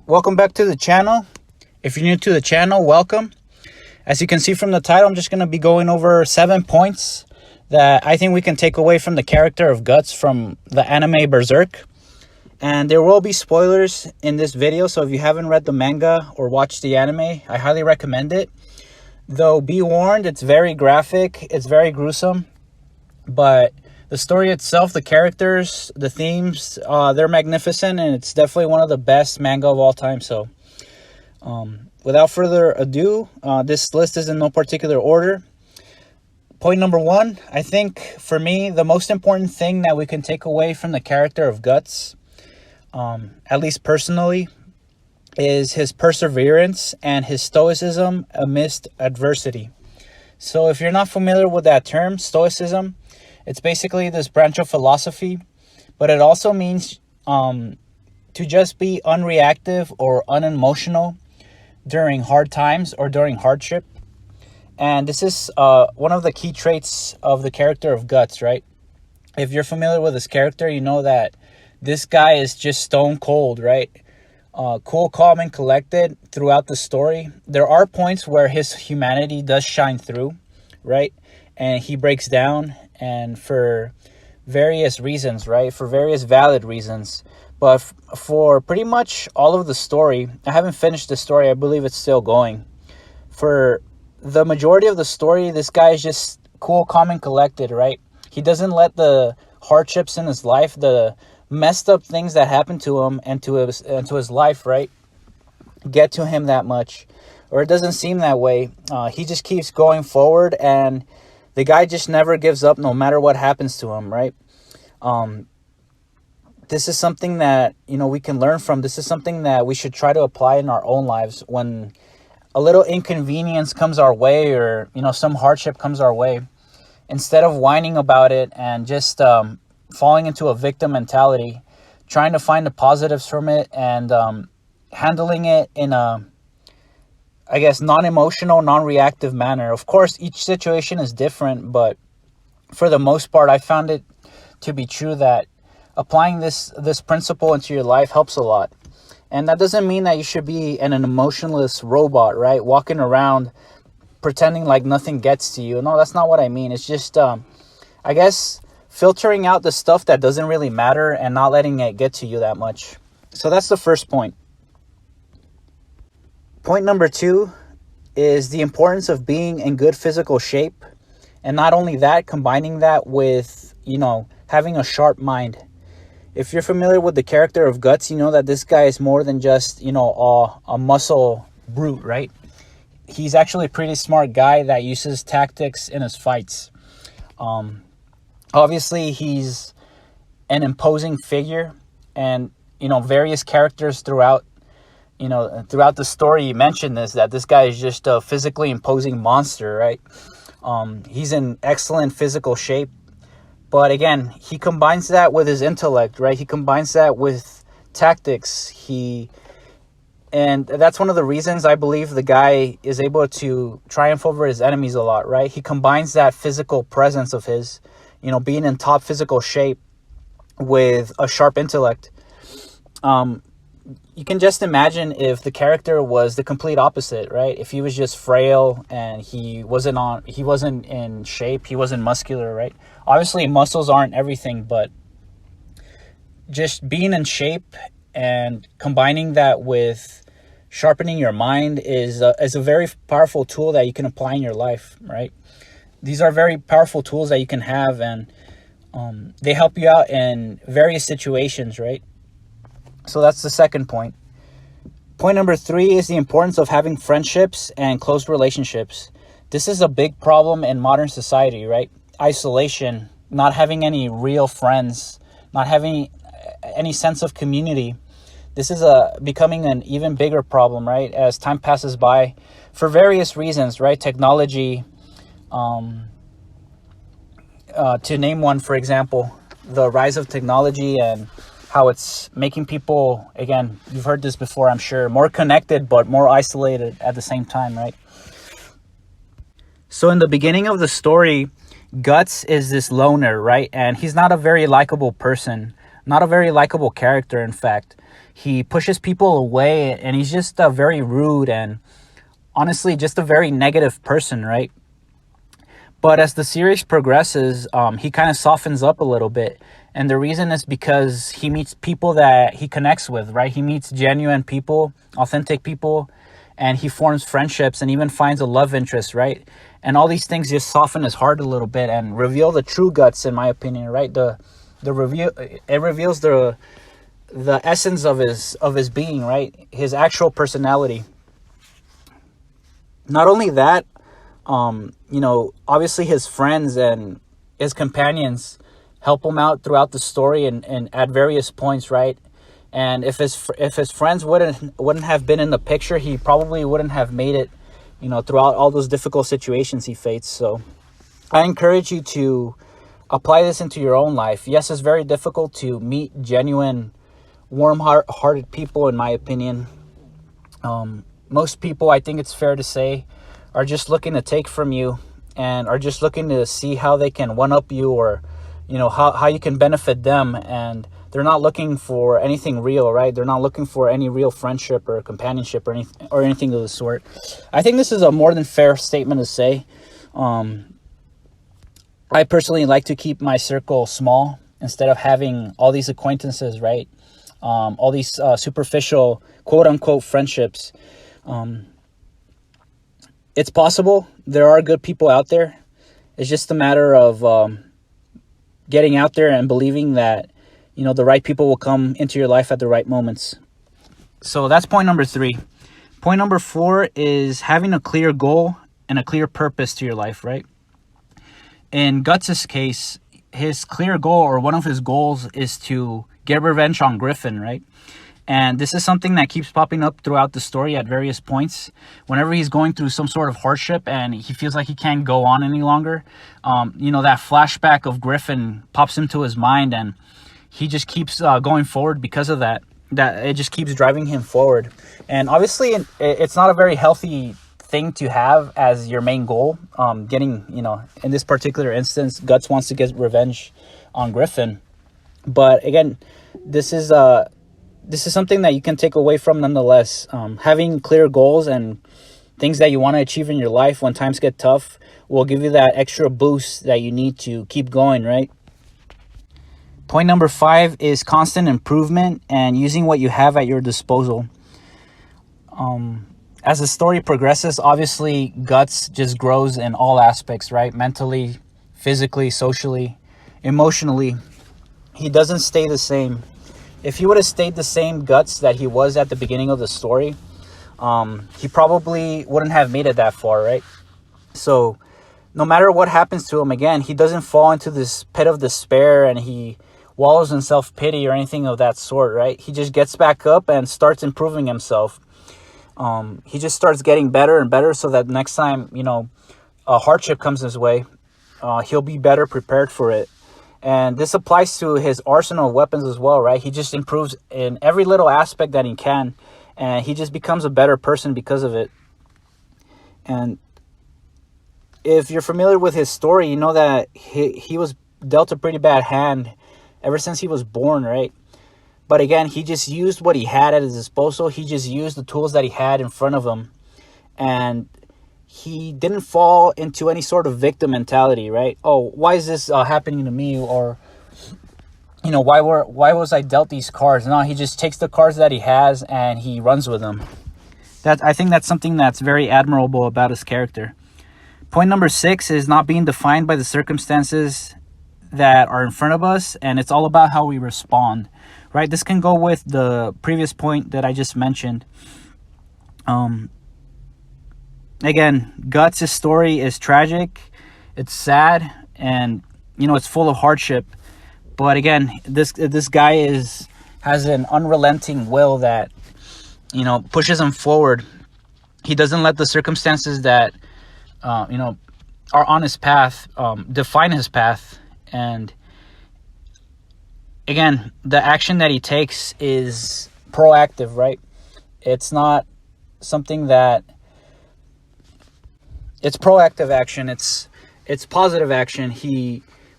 Welcome back to the channel. If you're new to the channel, welcome. As you can see from the title, I'm just going to be going over 7 points that I think we can take away from the character of Guts from the anime Berserk. And there will be spoilers in this video, so if you haven't read the manga or watched the anime, I highly recommend it. Though be warned, it's very graphic, it's very gruesome, but the story itself, the characters, the themes, they're magnificent, and it's definitely one of the best manga of all time. So without further ado, this list is in no particular order. Point number 1, I think for me, the most important thing that we can take away from the character of Guts, at least personally, is his perseverance and his stoicism amidst adversity. So if you're not familiar with that term, stoicism, it's basically this branch of philosophy, but it also means to just be unreactive or unemotional during hard times or during hardship. And this is one of the key traits of the character of Guts, right? If you're familiar with this character, you know that this guy is just stone cold, right? Cool, calm, and collected throughout the story. There are points where his humanity does shine through, right? And he breaks down, and for various reasons, right? For various valid reasons. But for pretty much all of the story, I haven't finished the story. I believe it's still going. For the majority of the story, this guy is just cool, calm, and collected, right? He doesn't let the hardships in his life, the messed up things that happen to him and to his life, right, get to him that much, or it doesn't seem that way. He just keeps going forward, and the guy just never gives up no matter what happens to him, right? This is something that, we can learn from. This is something that we should try to apply in our own lives. When a little inconvenience comes our way, or some hardship comes our way, instead of whining about it and just falling into a victim mentality, trying to find the positives from it and handling it in a, I guess, non-emotional, non-reactive manner. Of course, each situation is different, but for the most part, I found it to be true that applying this principle into your life helps a lot. And that doesn't mean that you should be an emotionless robot, right? Walking around pretending like nothing gets to you. No, that's not what I mean. It's just, I guess, filtering out the stuff that doesn't really matter and not letting it get to you that much. So that's the first point. Point number 2 is the importance of being in good physical shape. And not only that, combining that with, having a sharp mind. If you're familiar with the character of Guts, you know that this guy is more than just, a muscle brute, right? He's actually a pretty smart guy that uses tactics in his fights. Obviously, he's an imposing figure, and, various characters throughout the story mention that this guy is just a physically imposing monster, right? He's in excellent physical shape, but again, he combines that with his intellect, right? He combines that with tactics. And that's one of the reasons I believe the guy is able to triumph over his enemies a lot, right? He combines that physical presence of his, being in top physical shape with a sharp intellect. You can just imagine if the character was the complete opposite, right? If he was just frail and he wasn't in shape, he wasn't muscular, right? Obviously, muscles aren't everything, but just being in shape and combining that with sharpening your mind is a very powerful tool that you can apply in your life, right? These are very powerful tools that you can have, and they help you out in various situations, right? So that's the second point. Point number 3 is the importance of having friendships and close relationships. This is a big problem in modern society, right? Isolation, not having any real friends, not having any sense of community. This is becoming an even bigger problem, right? As time passes by, for various reasons, right? Technology, to name one, for example, the rise of technology and how it's making people, again, you've heard this before, I'm sure, more connected but more isolated at the same time, right? So in the beginning of the story, Guts is this loner, right? And he's not a very likable person, not a very likable character, in fact. He pushes people away, and he's just very rude and honestly just a very negative person, right? But as the series progresses, he kind of softens up a little bit. And the reason is because he meets people that he connects with, right? He meets genuine people, authentic people, and he forms friendships and even finds a love interest, right? And all these things just soften his heart a little bit and reveal the true Guts, in my opinion, right? The review, it reveals the essence of his being, right? His actual personality. Not only that, obviously his friends and his companions help him out throughout the story and at various points, right? And if his friends wouldn't have been in the picture, he probably wouldn't have made it, throughout all those difficult situations he faced. So I encourage you to apply this into your own life. Yes, it's very difficult to meet genuine, warm-hearted people, in my opinion. Most people, I think it's fair to say, are just looking to take from you and are just looking to see how they can one-up you, or how you can benefit them, and they're not looking for anything real, right? They're not looking for any real friendship or companionship or anything of the sort. I think this is a more than fair statement to say. I personally like to keep my circle small instead of having all these acquaintances, right? All these superficial quote-unquote friendships. It's possible. There are good people out there. It's just a matter of getting out there and believing that, the right people will come into your life at the right moments. So that's point number 3. Point number 4 is having a clear goal and a clear purpose to your life, right? In Guts' case, his clear goal, or one of his goals, is to get revenge on Griffin, right? And this is something that keeps popping up throughout the story at various points. Whenever he's going through some sort of hardship and he feels like he can't go on any longer, that flashback of Griffin pops into his mind, and he just keeps going forward because of that. That it just keeps driving him forward. And obviously, it's not a very healthy thing to have as your main goal. In this particular instance, Guts wants to get revenge on Griffin. But again, this is something that you can take away from nonetheless. Having clear goals and things that you want to achieve in your life when times get tough will give you that extra boost that you need to keep going, right? Point number 5 is constant improvement and using what you have at your disposal. As the story progresses, obviously Guts just grows in all aspects, right? Mentally, physically, socially, emotionally. He doesn't stay the same. If he would have stayed the same Guts that he was at the beginning of the story, he probably wouldn't have made it that far, right? So no matter what happens to him, again, he doesn't fall into this pit of despair and he wallows in self-pity or anything of that sort, right? He just gets back up and starts improving himself. He just starts getting better and better so that next time, a hardship comes his way, he'll be better prepared for it. And this applies to his arsenal of weapons as well, right? He just improves in every little aspect that he can, and he just becomes a better person because of it. And if you're familiar with his story, you know that he was dealt a pretty bad hand ever since he was born, right? But again, he just used what he had at his disposal. He just used the tools that he had in front of him. And he didn't fall into any sort of victim mentality, right? Oh, why is this happening to me? Or, why was I dealt these cards? No, he just takes the cards that he has and he runs with them. I think that's something that's very admirable about his character. Point number 6 is not being defined by the circumstances that are in front of us, and it's all about how we respond, right? This can go with the previous point that I just mentioned. Again, Guts' story is tragic, it's sad, and it's full of hardship. But again, this guy has an unrelenting will that pushes him forward. He doesn't let the circumstances that are on his path define his path. And again, the action that he takes is proactive, right? It's not something that it's proactive action. It's positive action.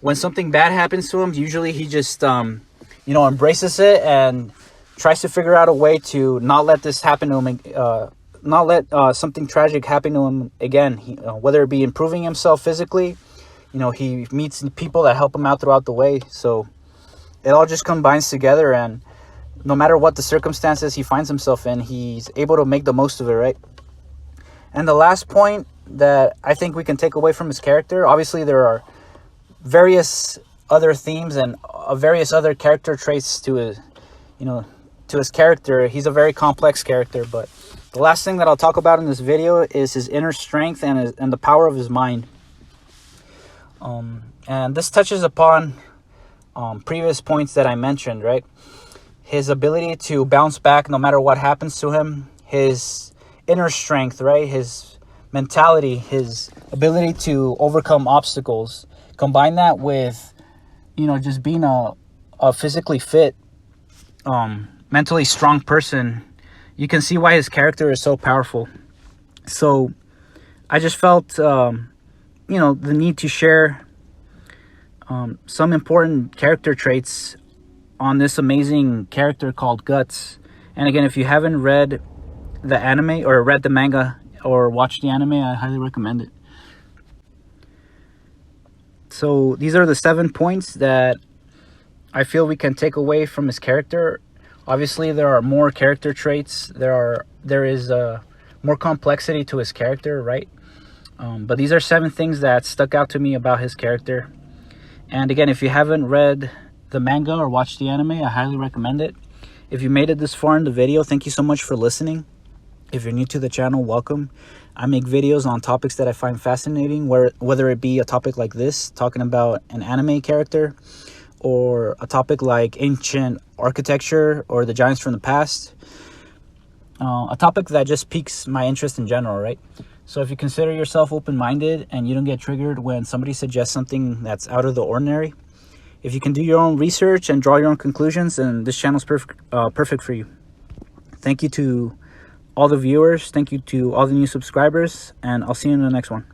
When something bad happens to him, usually he just embraces it and tries to figure out a way to not let this happen to him, not let something tragic happen to him again. Whether it be improving himself physically, he meets people that help him out throughout the way. So it all just combines together, and no matter what the circumstances he finds himself in, he's able to make the most of it, right? And the last point that I think we can take away from his character, obviously there are various other themes and various other character traits to his, to his character. He's a very complex character, but the last thing that I'll talk about in this video is his inner strength and the power of his mind. And this touches upon previous points that I mentioned, right? His ability to bounce back no matter what happens to him, his inner strength, right? His mentality, his ability to overcome obstacles. Combine that with, just being a physically fit, mentally strong person. You can see why his character is so powerful. So I just felt, the need to share some important character traits on this amazing character called Guts. And again, if you haven't read the anime or read the manga or watched the anime, I highly recommend it. So these are the 7 points that I feel we can take away from his character. Obviously, there are more character traits. There is more complexity to his character, right? But these are 7 things that stuck out to me about his character. And again, if you haven't read the manga or watched the anime, I highly recommend it. If you made it this far in the video, thank you so much for listening. If you're new to the channel, welcome. I make videos on topics that I find fascinating, whether it be a topic like this, talking about an anime character, or a topic like ancient architecture or the giants from the past. A topic that just piques my interest in general, right? So if you consider yourself open-minded and you don't get triggered when somebody suggests something that's out of the ordinary, if you can do your own research and draw your own conclusions, then this channel is perfect for you. Thank you to all the viewers. Thank you to all the new subscribers, and I'll see you in the next one.